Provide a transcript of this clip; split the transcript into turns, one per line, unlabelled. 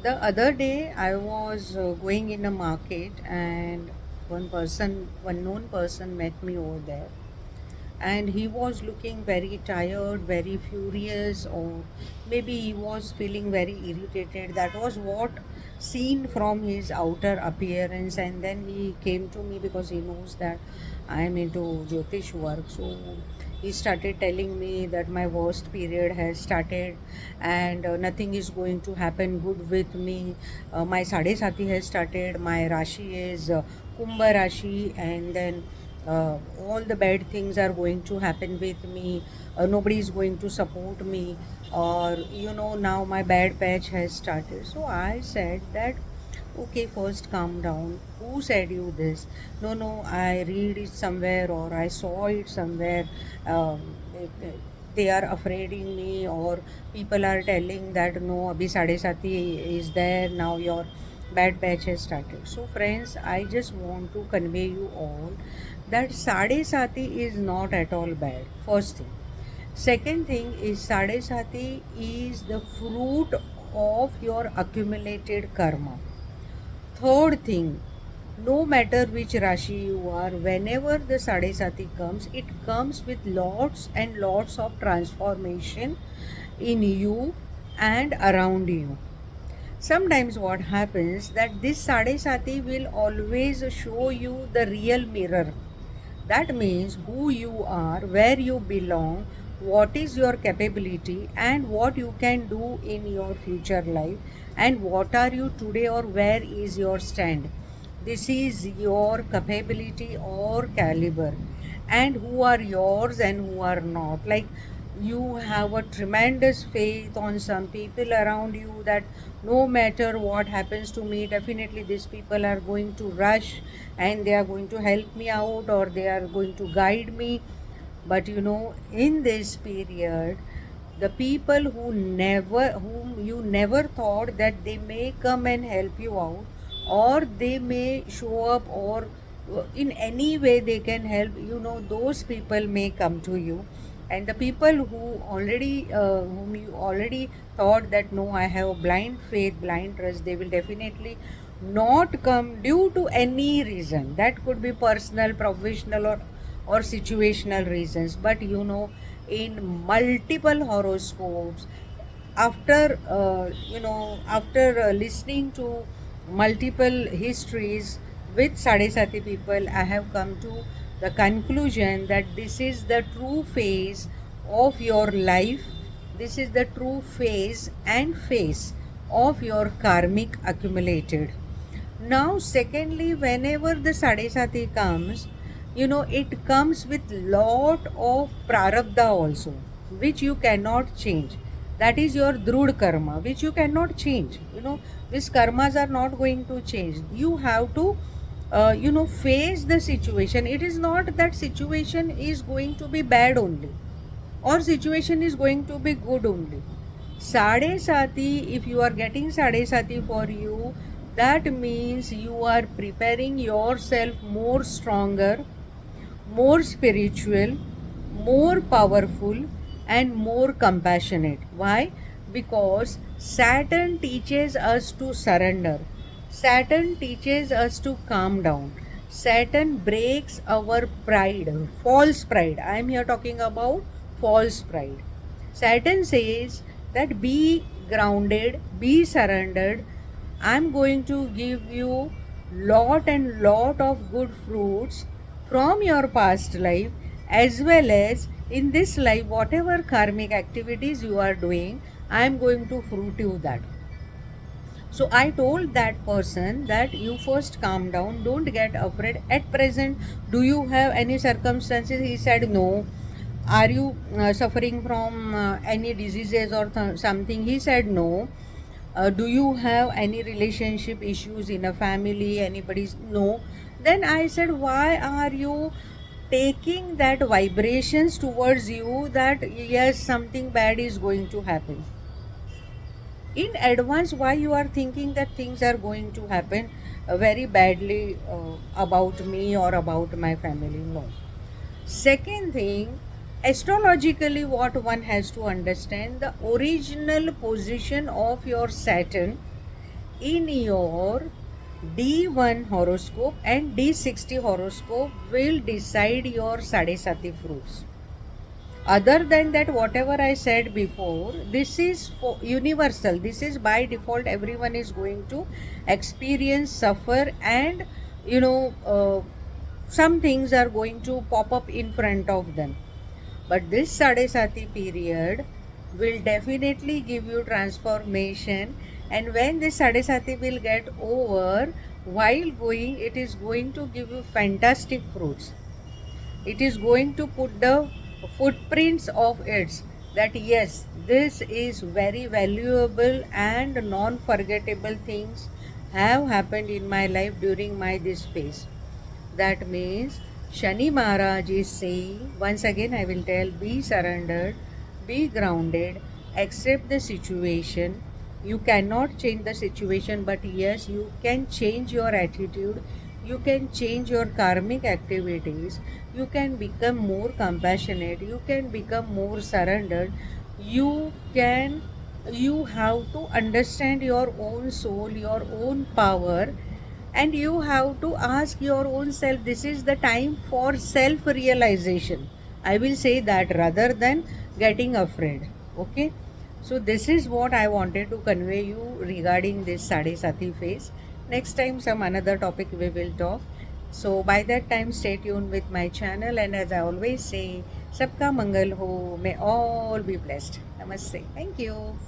The other day, I was going in a market, and one known person, met me over there, and he was looking very tired, very furious, or maybe he was feeling very irritated. That was what seen from his outer appearance. And then he came to me because he knows that I am into Jyotish work. So he started telling me that my worst period has started, and nothing is going to happen good with me. My Sade Sati has started, my Rashi is Kumbha Rashi, and then all the bad things are going to happen with me. Nobody is going to support me, or now my bad patch has started. So I said that, okay, first calm down. Who said you this? No, no, I read it somewhere or I saw it somewhere. They are afraiding me, or people are telling that no, abhi sade sati is there now, your bad batch has started. So friends, I just want to convey you all that sade sati is not at all bad. First thing. Second thing is, sade sati is the fruit of your accumulated karma. Third thing, no matter which Rashi you are, whenever the Sadesati comes, it comes with lots and lots of transformation in you and around you. Sometimes what happens that this Sadesati will always show you the real mirror. That means who you are, where you belong, what is your capability, and what you can do in your future life, and what are you today, or where is your stand. This is your capability or caliber, and who are yours and who are not. Like, you have a tremendous faith on some people around you that no matter what happens to me, definitely these people are going to rush and they are going to help me out, or they are going to guide me. But in this period, the people whom you never thought that they may come and help you out, or they may show up, or in any way they can help, those people may come to you. And the people whom you already thought that no, I have blind faith, blind trust, they will definitely not come due to any reason. That could be personal, professional, or situational reasons. But in multiple horoscopes, after listening to multiple histories with Sadesati people, I have come to the conclusion that this is the true phase of your life. This is the true phase and phase of your karmic accumulated. Now, secondly, whenever the Sadesati comes, it comes with lot of prarabdha also, which you cannot change. That is your drud karma, which you cannot change. These karmas are not going to change. You have to, face the situation. It is not that situation is going to be bad only, or situation is going to be good only. Sade Sati, if you are getting Sade Sati for you, that means you are preparing yourself more stronger, more spiritual, more powerful, and more compassionate. Why? Because Saturn teaches us to surrender. Saturn teaches us to calm down. Saturn breaks our pride, false pride. I am here talking about false pride. Saturn says that be grounded, be surrendered. I'm going to give you lot and lot of good fruits from your past life, as well as in this life, whatever karmic activities you are doing, I am going to fruit you that. So I told that person that you first calm down, don't get afraid. At present, do you have any circumstances? He said no. Are you suffering from any diseases or something? He said no. Do you have any relationship issues in a family? Anybody's? No. Then I said, why are you taking that vibrations towards you that yes, something bad is going to happen? In advance, why you are thinking that things are going to happen very badly about me or about my family? No. Second thing, astrologically, what one has to understand, the original position of your Saturn in your D1 horoscope and D60 horoscope will decide your Sadesati fruits. Other than that, whatever I said before, this is for universal. This is by default, everyone is going to experience, suffer, and you know, some things are going to pop up in front of them. But this Sadesati period will definitely give you transformation. And when this Sadesati will get over, while going, it is going to give you fantastic fruits. It is going to put the footprints of its that yes, this is very valuable and non-forgettable things have happened in my life during my this phase. That means Shani Maharaj is saying, once again I will tell, be surrendered, be grounded, accept the situation. You cannot change the situation, but yes, you can change your attitude, you can change your karmic activities, you can become more compassionate, you can become more surrendered, you have to understand your own soul, your own power, and you have to ask your own self, this is the time for self realization. I will say that rather than getting afraid. Okay, so this is what I wanted to convey you regarding this Sade Sati phase. Next time some another topic we will talk. So by that time stay tuned with my channel, and as I always say, sabka mangal ho, may all be blessed. Namaste, thank you.